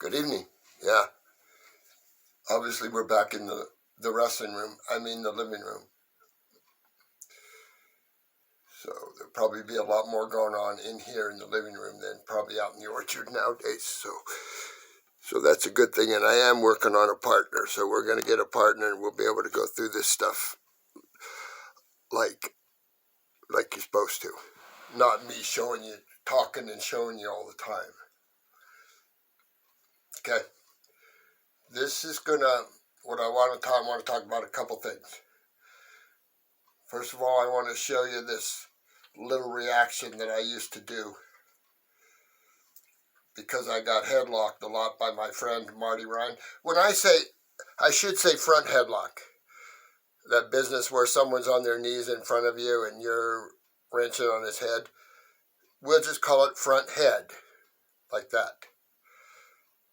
Good evening. Yeah. Obviously, we're back in the wrestling room. I mean, the living room. So there'll probably be a lot more going on in here in the living room than probably out in the orchard nowadays. So that's a good thing. And I am working on a partner. So we're going to get a partner and we'll be able to go through this stuff like you're supposed to. Not me showing you, talking and showing you all the time. Okay. This is what I want to talk about a couple things. First of all, I want to show you this little reaction that I used to do because I got headlocked a lot by my friend Marty Ryan. When I should say front headlock. That business where someone's on their knees in front of you and you're wrenching on his head. We'll just call it front head, like that.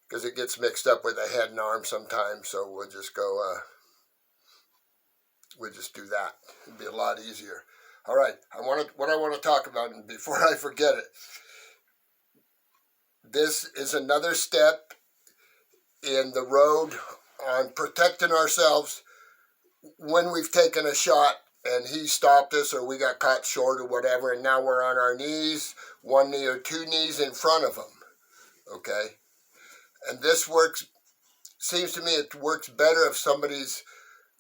Because it gets mixed up with a head and arm sometimes, so we'll just go, we'll just do that. It'd be a lot easier. All right, what I want to talk about, and before I forget it, this is another step in the road on protecting ourselves when we've taken a shot and he stopped us or we got caught short or whatever, and now we're on our knees, one knee or two knees in front of him, okay? And this seems to me it works better if somebody's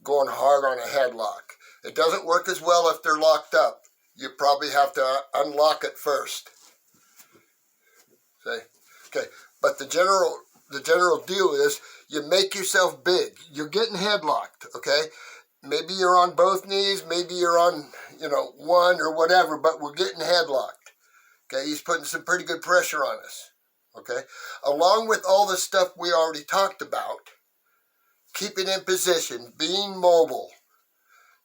going hard on a headlock. It doesn't work as well if they're locked up. You probably have to unlock it first. See? Okay, but the general deal is you make yourself big. You're getting headlocked, okay? Maybe you're on both knees, maybe you're on, one or whatever, but we're getting headlocked. Okay, he's putting some pretty good pressure on us. Okay, along with all the stuff we already talked about, keeping in position, being mobile,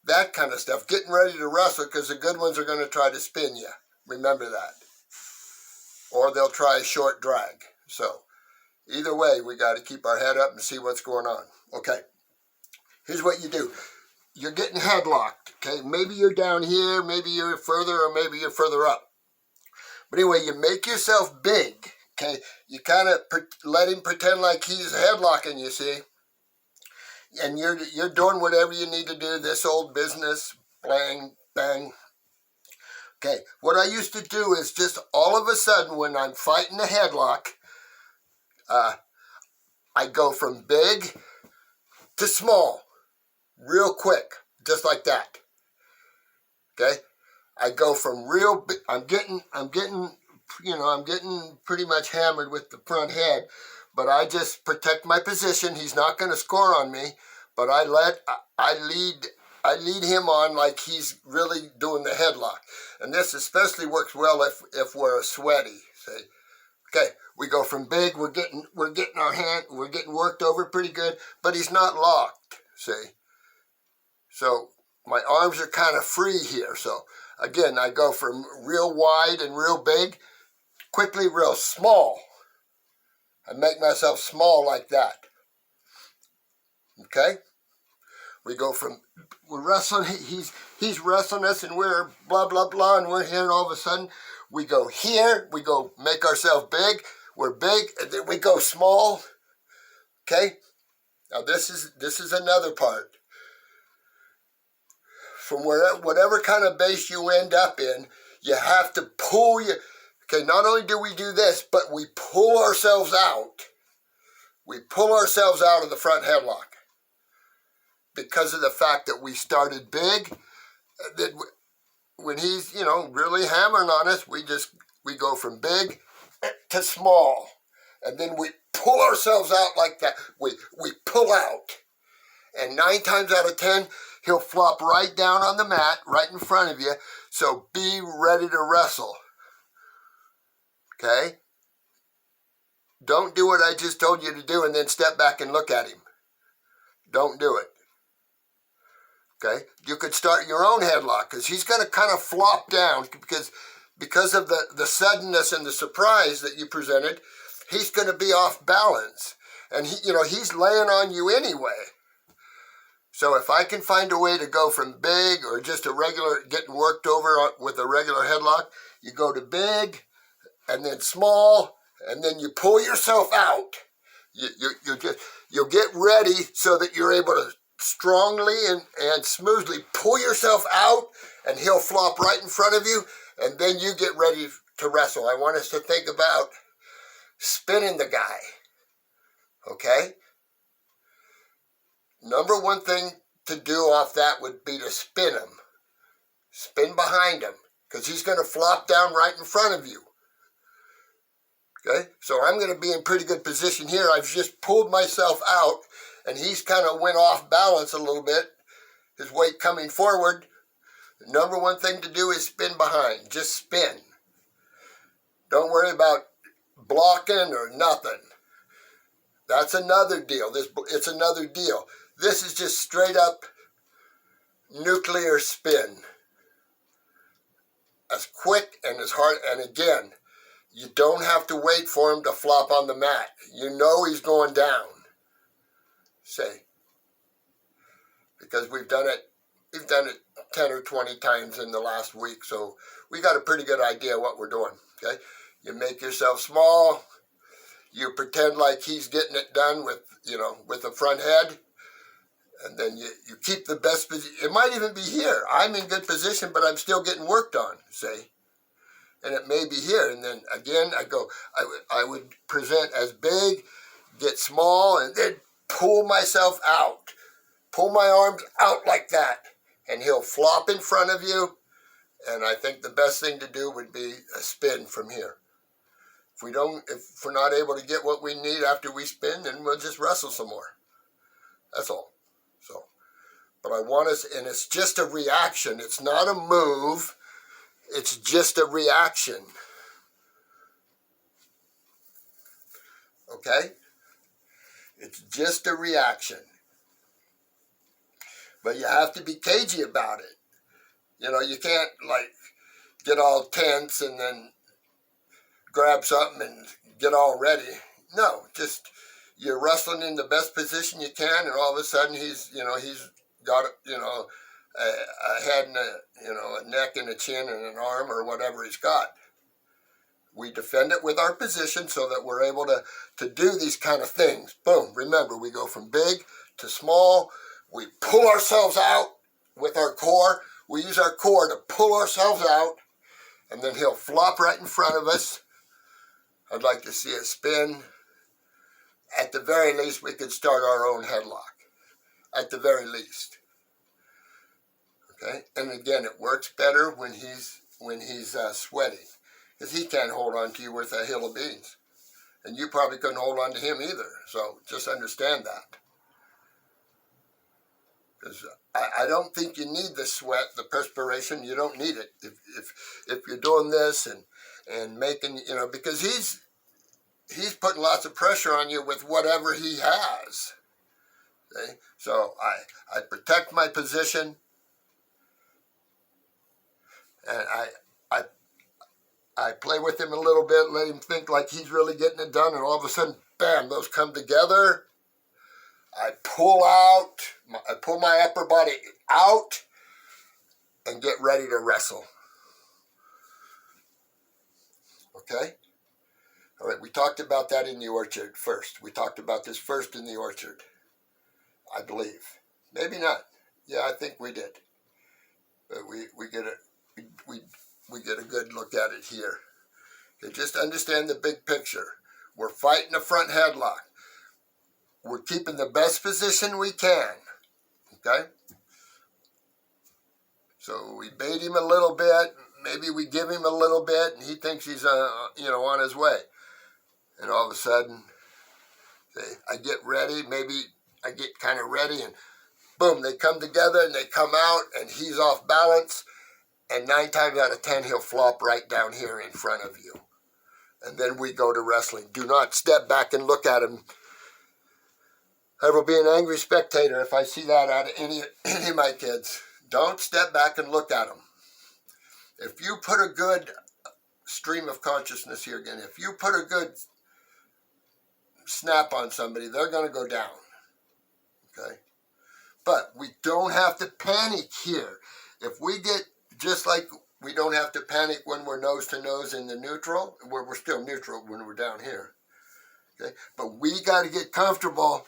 that kind of stuff, getting ready to wrestle because the good ones are going to try to spin you. Remember that. Or they'll try a short drag. So either way, we got to keep our head up and see what's going on. Okay, here's what you do. You're getting headlocked, okay? Maybe you're down here, maybe you're further, or maybe you're further up. But anyway, you make yourself big, okay? You kind of let him pretend like he's headlocking you, see? And you're doing whatever you need to do, this old business, bang, bang. Okay, what I used to do is just all of a sudden when I'm fighting a headlock, I go from big to small. Real quick, just like that. Okay, I go from real big. I'm getting pretty much hammered with the front head, but I just protect my position. He's not going to score on me, but I lead him on like he's really doing the headlock, and this especially works well if we're sweaty. Say, okay, we go from big. We're getting worked over pretty good, but he's not locked. See. So my arms are kind of free here. So again, I go from real wide and real big, quickly real small. I make myself small like that. Okay? We're wrestling, he's wrestling us and we're blah, blah, blah, and we're here and all of a sudden we go here, we go make ourselves big, we're big, and then we go small. Okay? Now this is another part. From whatever kind of base you end up in, you have to pull you. Okay, not only do we do this, but we pull ourselves out. We pull ourselves out of the front headlock because of the fact that we started big. That when he's really hammering on us, we go from big to small, and then we pull ourselves out like that. We pull out, and 9 times out of 10. He'll flop right down on the mat, right in front of you, so be ready to wrestle. Okay? Don't do what I just told you to do and then step back and look at him. Don't do it. Okay? You could start your own headlock, because he's going to kind of flop down, because of the suddenness and the surprise that you presented, he's going to be off balance. And he's laying on you anyway. So if I can find a way to go from big or just a regular, getting worked over with a regular headlock, you go to big and then small, and then you pull yourself out You'll get ready so that you're able to strongly and smoothly pull yourself out, and he'll flop right in front of you, and then you get ready to wrestle. I want us to think about spinning the guy, okay? Number one thing to do off that would be to spin him. Spin behind him, because he's going to flop down right in front of you. Okay, so I'm going to be in pretty good position here. I've just pulled myself out, and he's kind of went off balance a little bit, his weight coming forward. The number one thing to do is spin behind. Just spin. Don't worry about blocking or nothing. That's another deal. It's another deal. This is just straight up nuclear spin. As quick and as hard, and again, you don't have to wait for him to flop on the mat. You know he's going down. Say, because we've done it 10 or 20 times in the last week, so we got a pretty good idea what we're doing. Okay, you make yourself small. You pretend like he's getting it done with the front head, and then you keep the best position. It might even be here. I'm in good position, but I'm still getting worked on. Say. And it may be here, and then again I would present as big, get small, and then pull myself out. Pull my arms out like that, and he'll flop in front of you, and I think the best thing to do would be a spin from here. If we're not able to get what we need after we spin, then we'll just wrestle some more. That's all. So, but I want us, and it's just a reaction. It's not a move. It's just a reaction. Okay? It's just a reaction. But you have to be cagey about it. You can't get all tense and then grab something and get all ready. No, just you're wrestling in the best position you can, and all of a sudden he's got a head and a neck and a chin and an arm or whatever he's got. We defend it with our position so that we're able to do these kind of things. Boom. Remember, we go from big to small. We pull ourselves out with our core. We use our core to pull ourselves out, and then he'll flop right in front of us. I'd like to see a spin. At the very least, we could start our own headlock. At the very least. Okay, and again, it works better when he's sweating, because he can't hold on to you with a hill of beans, and you probably couldn't hold on to him either. So just understand that, because I don't think you need the sweat, the perspiration. You don't need it if you're doing this and making because he's putting lots of pressure on you with whatever he has. Okay? So I protect my position. And I play with him a little bit, let him think like he's really getting it done, and all of a sudden, bam, those come together. I pull my upper body out and get ready to wrestle. Okay? All right, we talked about that in the orchard first. We talked about this first in the orchard, I believe. Maybe not. Yeah, I think we did. But we get a good look at it here. Okay, just understand the big picture. We're fighting a front headlock. We're keeping the best position we can. Okay? So we bait him a little bit. Maybe we give him a little bit, and he thinks he's on his way. And all of a sudden, I get ready. Maybe I get kind of ready, and boom, they come together and they come out, and he's off balance. And 9 times out of 10, he'll flop right down here in front of you. And then we go to wrestling. Do not step back and look at him. I will be an angry spectator if I see that out of any of my kids. Don't step back and look at them. If you put a good stream of consciousness here again, if you put a good snap on somebody, they're going to go down. Okay? But we don't have to panic here. If we get, just like we don't have to panic when we're nose to nose in the neutral, where we're still neutral when we're down here. Okay, but we got to get comfortable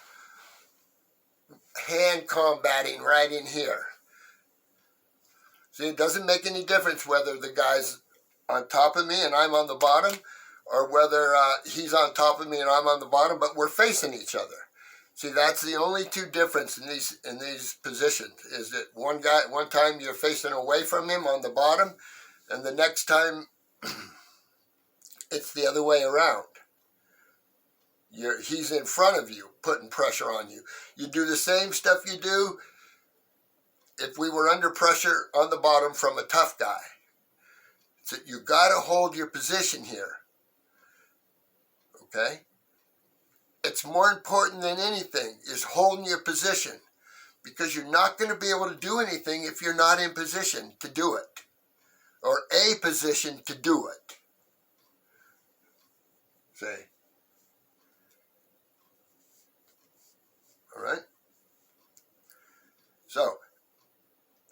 hand combating right in here. See, it doesn't make any difference whether the guy's on top of me and I'm on the bottom, or whether he's on top of me and I'm on the bottom, but we're facing each other. See, that's the only two difference in these positions, is that one time you're facing away from him on the bottom, and the next time it's the other way around. He's in front of you, putting pressure on you. You do the same stuff you do if we were under pressure on the bottom from a tough guy. So you got to hold your position here. Okay? It's more important than anything is holding your position, because you're not going to be able to do anything if you're not in position to do it, or a position to do it. See? All right? So,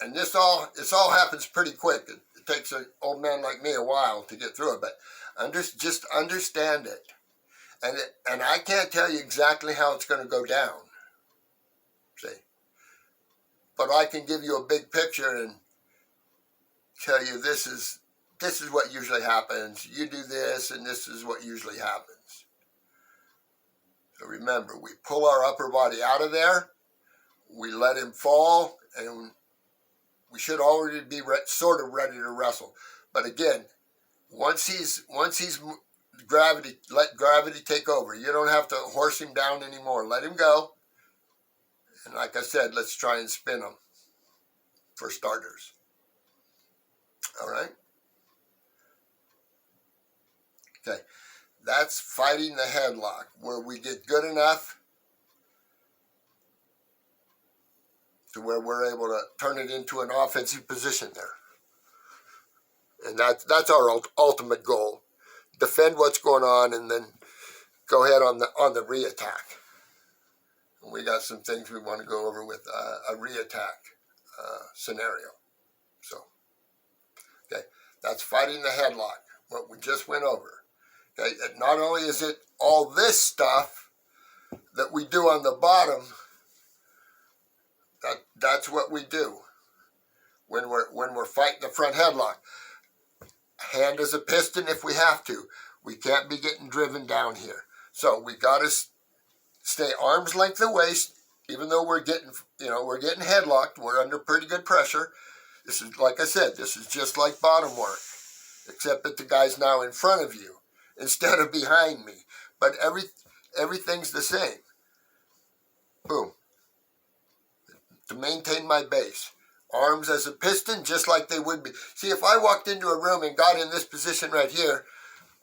and this all happens pretty quick. It takes an old man like me a while to get through it, but just understand it. And I can't tell you exactly how it's going to go down. See? But I can give you a big picture and tell you this is what usually happens. You do this, and this is what usually happens. So remember, we pull our upper body out of there, we let him fall, and we should already be sort of ready to wrestle. But again, once he's gravity, let gravity take over. You don't have to horse him down anymore. Let him go. And like I said, let's try and spin him for starters. All right? Okay. That's fighting the headlock, where we get good enough to where we're able to turn it into an offensive position there. And that's our ultimate goal. Defend what's going on and then go ahead on the re-attack. And we got some things we want to go over with a re-attack scenario. So, okay, that's fighting the headlock, what we just went over. Okay, and not only is it all this stuff that we do on the bottom, that's what we do when we're fighting the front headlock. Hand as a piston if we have to. We can't be getting driven down here. So we got to stay arm's length away, even though we're getting headlocked. We're under pretty good pressure. This is, like I said, this is just like bottom work, except that the guy's now in front of you instead of behind me. But everything's the same. Boom. To maintain my base. Arms as a piston, just like they would be. See, if I walked into a room and got in this position right here,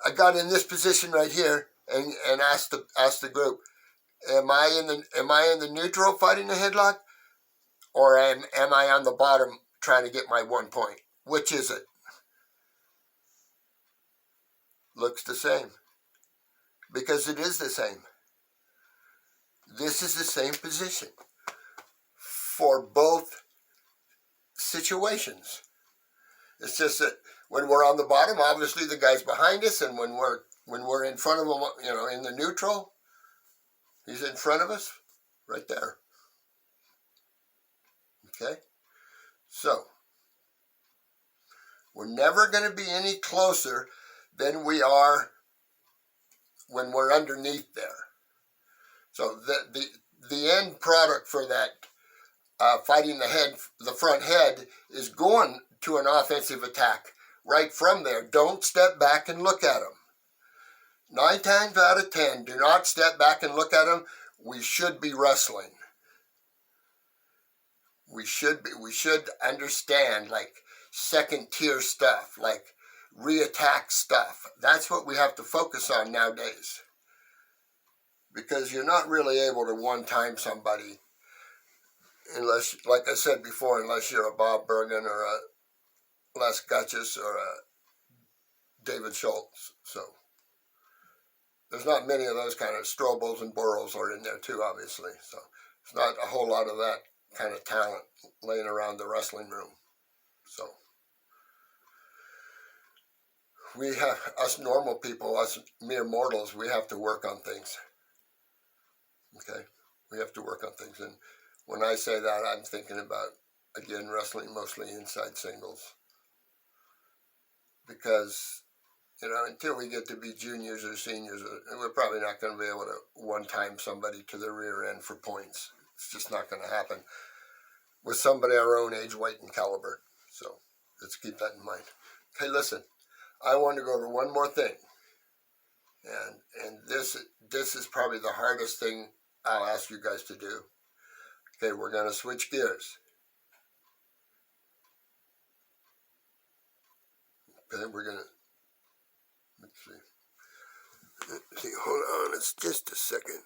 I got in this position right here, and asked the group, am I in the neutral fighting the headlock, or am I on the bottom trying to get my 1 point? Which is it? Looks the same, because it is the same. This is the same position for both situations. It's just that when we're on the bottom, obviously the guy's behind us, and when we're in front of him, in the neutral, he's in front of us, right there. Okay? So, we're never going to be any closer than we are when we're underneath there. So the end product for that fighting the front head, is going to an offensive attack right from there. Don't step back and look at him. 9 times out of 10, do not step back and look at him. We should be wrestling. We should understand, like, second tier stuff, like re-attack stuff. That's what we have to focus on nowadays. Because you're not really able to one-time somebody unless, like I said before, unless you're a Bob Bergen or a Les Gutches or a David Schultz. So there's not many of those kind of Strobels and Burrows are in there too, obviously. So it's not a whole lot of that kind of talent laying around the wrestling room. So we have, us normal people, us mere mortals, we have to work on things. Okay, we have to work on things, and when I say that, I'm thinking about, again, wrestling mostly inside singles, because until we get to be juniors or seniors, we're probably not going to be able to one-time somebody to the rear end for points. It's just not going to happen with somebody our own age, weight, and caliber. So let's keep that in mind. Okay, listen, I want to go over one more thing, and this is probably the hardest thing I'll ask you guys to do. Okay, we're going to switch gears. Okay, we're going to, let's see, hold on, it's just a second.